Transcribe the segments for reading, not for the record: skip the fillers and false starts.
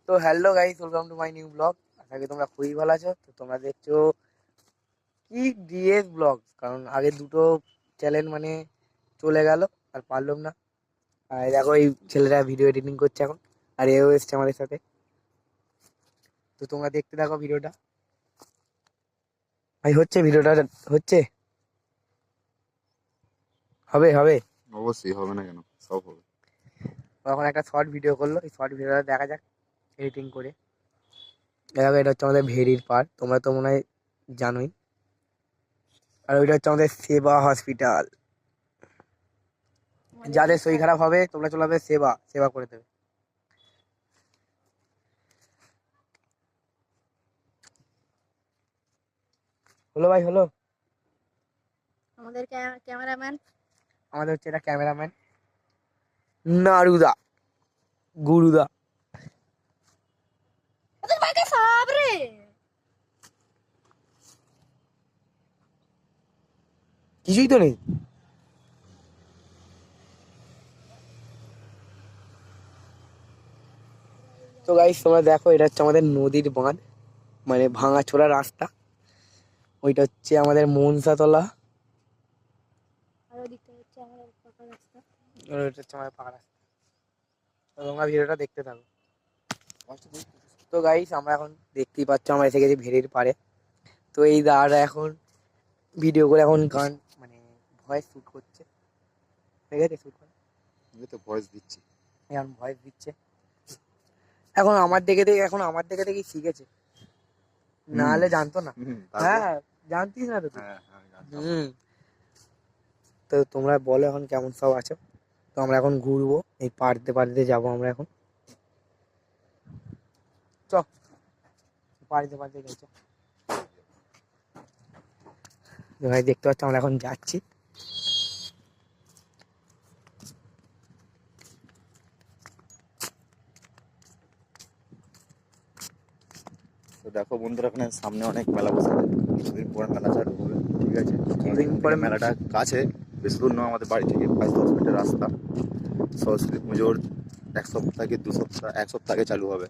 তো hello guys, welcome to my new blog. আশা করি তোমরা খুবই ভালো আছো। তো তোমরা দেখছো কি ডিএস ব্লগ, কারণ আগে দুটো চ্যানেল মানে চলে গেল আর পারলাম না। আর দেখো এই ছেলেরা ভিডিও এডিটিং করছে এখন, আর এও এসছে আমাদের সাথে। তো তোমরা দেখতে থাকো ভিডিওটা। ভাই হচ্ছে ভিডিওটা হচ্ছে, হবে হবে অবশ্যই হবে না কেন, সব হবে। এখন একটা শর্ট ভিডিও করলো, এই শর্ট ভিডিওটা দেখা যাক এডিটিং করে। দেখো এটা হচ্ছে আমাদের ভেরির পার্ট, তোমরা তো মনে হয় জানোই। আর ওইটা হচ্ছে আমাদের সেবা হসপিটাল। যাদের শরীর খারাপ হবে তোমরা চলে যাবে, সেবা সেবা করে দেবে। হলো ভাই হলো। আমাদের ক্যামেরাম্যান আমাদের হচ্ছে এটা ক্যামেরাম্যান নারুদা গুরুদা। সাবরে কিছুই তো নেই। তো গাইস তোমরা দেখো, এটা হচ্ছে আমাদের নদীর বাঁধ, মানে ভাঙাচোরা রাস্তা। ওইটা হচ্ছে আমাদের মনসাতলা, আর ওদিকটা হচ্ছে আমাদের পাকা রাস্তা। আর ওইটা হচ্ছে আমাদের পাকা রাস্তা। তো তোমরা ভিডিওটা দেখতে থাকো। তো গাইস আমরা এখন দেখতেই পাচ্ছ, আমরা এসে গেছি ভেরির পাড়ে। তো এই দাদারা এখন ভিডিও করে এখন গান মানে ভয়েস শুট করছে, ঠিক আছে? শুট করে আমি তো ভয়েস দিচ্ছি। এখন ভয়েস দিচ্ছে। এখন আমার দেখে শিখেছে, না হলে জানতো না। হ্যাঁ জানতিস না তো তুই? হুম। তো তোমরা বলো এখন কেমন সব আছো। তো আমরা এখন ঘুরবো, এই পাড়তে যাবো আমরা এখন। চ পাড়তে গেছো। ভাই দেখতে পাচ্ছ আমরা এখন যাচ্ছি। তো দেখো বন্ধুরা, এখানে সামনে অনেক মেলা বসে আছে, কিছুদিন পরে মেলা চালু হবে, ঠিক আছে? কিছুদিন পরে পরে মেলাটা কাছে, বেশি দূর নয়, আমাদের বাড়ি থেকে 5-10 মিনিটের রাস্তা। সরস্বতী পুজোর 1 সপ্তাহ কি 2 সপ্তাহ, 1 সপ্তাহ আগে চালু হবে,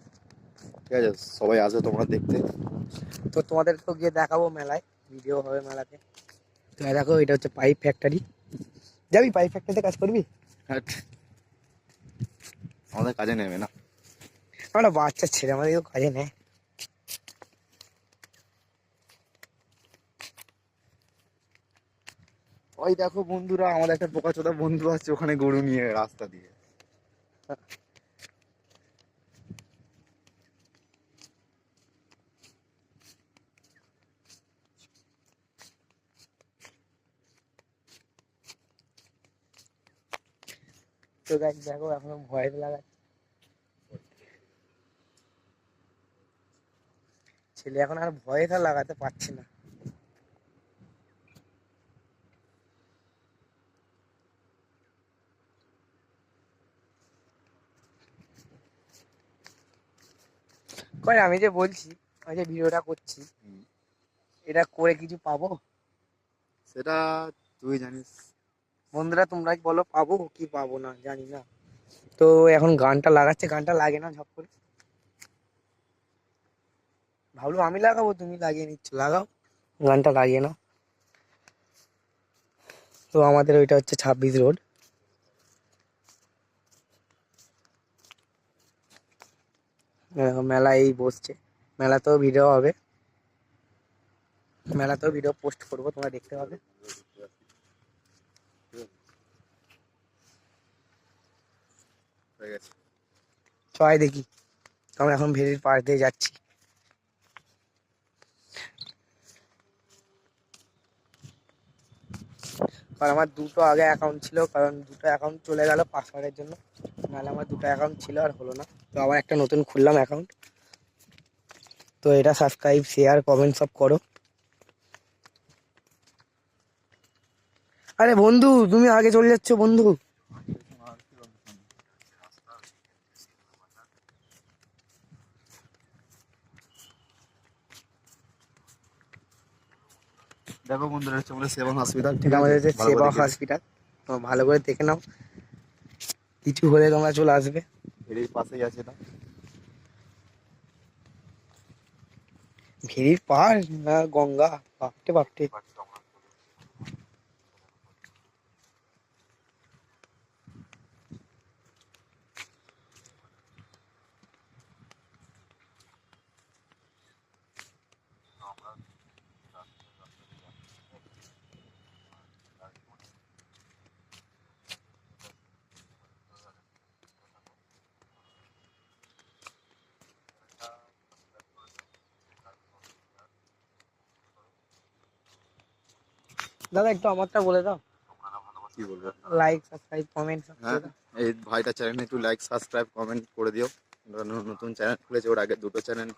ঠিক আছে? সবাই আসবে তোমরা দেখতে। তো তোমাদের তো গিয়ে দেখাবো মেলায়, ভিডিও হবে মেলাতে। তো দেখো এটা হচ্ছে পাইপ ফ্যাক্টরি। যাবি পাইপ ফ্যাক্টরিতে কাজ করবি? আমাদের কাজে নেবে না। আমরা বাচ্চা ছেলে, আমাদের কেউ কাজে নেয়। ওই দেখো বন্ধুরা, আমাদের একটা বোকাচোদা বন্ধু আছে ওখানে গরু নিয়ে রাস্তা দিয়ে। তো গাইস দেখো এখনো ভয়েস লাগাচ্ছে ছেলে, এখন আর ভয়েস আর লাগাতে পারছে না। কই আমি যে বলছি, আমি যে ভিডিওটা করছি, এটা করে কিছু পাবো? সেটা তুই জানিস। বন্ধুরা তোমরাই বলো, পাবো কি পাবো না জানি না। তো এখন গানটা লাগাচ্ছে, গানটা লাগে না ঝপ করে। ভাবলো আমি লাগাবো, তুমি লাগিয়ে নিচ্ছ, লাগাও গানটা, লাগিয়ে নাও। তো আমাদের ওইটা হচ্ছে 26 রোড। মেলা এই বসছে, মেলাতেও ভিডিও হবে, মেলাতেও ভিডিও পোস্ট করবো, তোমরা দেখতে পাবে। হয়ে গেছে। সবাই দেখি, আমরা এখন ভেরির পাশ দিয়ে যাচ্ছি। কারণ আমার দুটো আগে অ্যাকাউন্ট ছিল, কারণ দুটো অ্যাকাউন্ট চলে গেল পাসওয়ার্ডের জন্য, নাহলে আমার দুটো অ্যাকাউন্ট ছিল আর হলো না। তো আবার একটা নতুন খুললাম অ্যাকাউন্ট। তো এটা সাবস্ক্রাইব শেয়ার কমেন্ট সব করো। আরে বন্ধু তুমি আগে চলে যাচ্ছ বন্ধু। দেখো বন্ধুরা, হচ্ছে আমাদের সেবা হসপিটাল, ঠিক এটা আছে? আমাদের হচ্ছে ভালো করে সেবা দেখে হসপিটাল, তো ভালো করে দেখে নাও, কিছু হলে তোমরা চলে আসবে। এর পাশেই আছে না। ভেরির পার না গঙ্গা? বাপটে বাপটে। দাদা একটু আমারটা বলে দাও, কি বলবো? লাইক সাবস্ক্রাইব কমেন্ট সব হ্যাঁ, করে দাও। এই ভাইটা চ্যানেলে একটু লাইক সাবস্ক্রাইব কমেন্ট করে দিও। ওরা নতুন চ্যানেল খুলেছে, ওর আগে দুটো চ্যানেল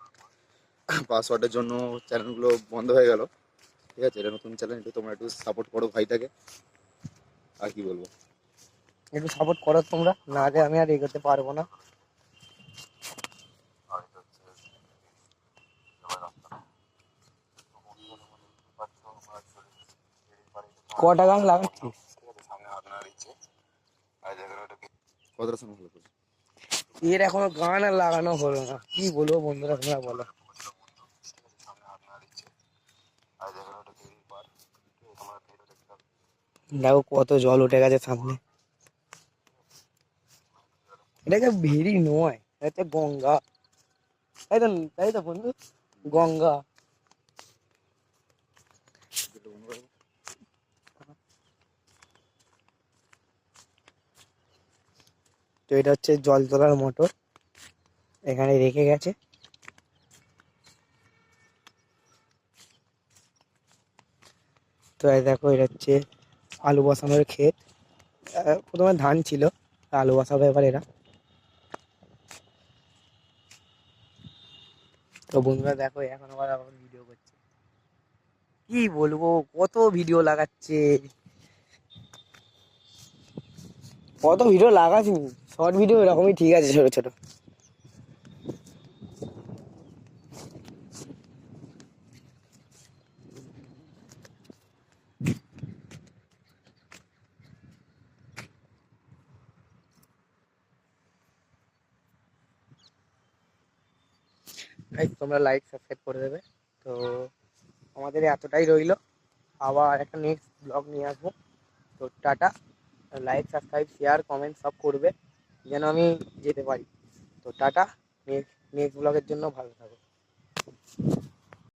পাসওয়ার্ডের জন্য চ্যানেলগুলো বন্ধ হয়ে গেল। ঠিক আছে, এটা নতুন চ্যানেল, একটু তোমরা একটু সাপোর্ট করো ভাইটাকে। আর কি বলবো? একটু সাপোর্ট করো তোমরা, না হলে আমি আর এগোতে পারবো না। কটা গান লাগাচ্ছিস? কতটা সময় হলো তোর? এর এখনো গান আর লাগানো হলো না, কি বলবো বন্ধুরা তোমরা বলো। দেখো কত জল উঠে গেছে সামনে। এটাকে ভেরি নয়, এটা হচ্ছে গঙ্গা। তাই তো, তাই তো বন্ধু, গঙ্গা। তো এটা হচ্ছে জল তোলার মোটর, এখানে রেখে গেছে। তো এই দেখো, এটা হচ্ছে আলু বসানোর ক্ষেত। প্রথমে ধান ছিল, আলু বসাবে এবার এরা। তো বন্ধুরা দেখো, এখন আবার ভিডিও করছে। কি বলবো, কত ভিডিও লাগাচ্ছে, কত ভিডিও লাগাচ্ছি। শর্ট ভিডিও এরকমই ঠিক আছে, ছোট ছোট। তোমরা লাইক সাবস্ক্রাইব করে দেবে। তো আমাদের এতটাই রইলো, আবার একটা নেক্সট ব্লগ নিয়ে আসবো। তো tata, like subscribe share comment সব করবে যেন আমি যেতে পারি। তো টাটা, নেক্সট ব্লগের জন্য ভালো থাকো।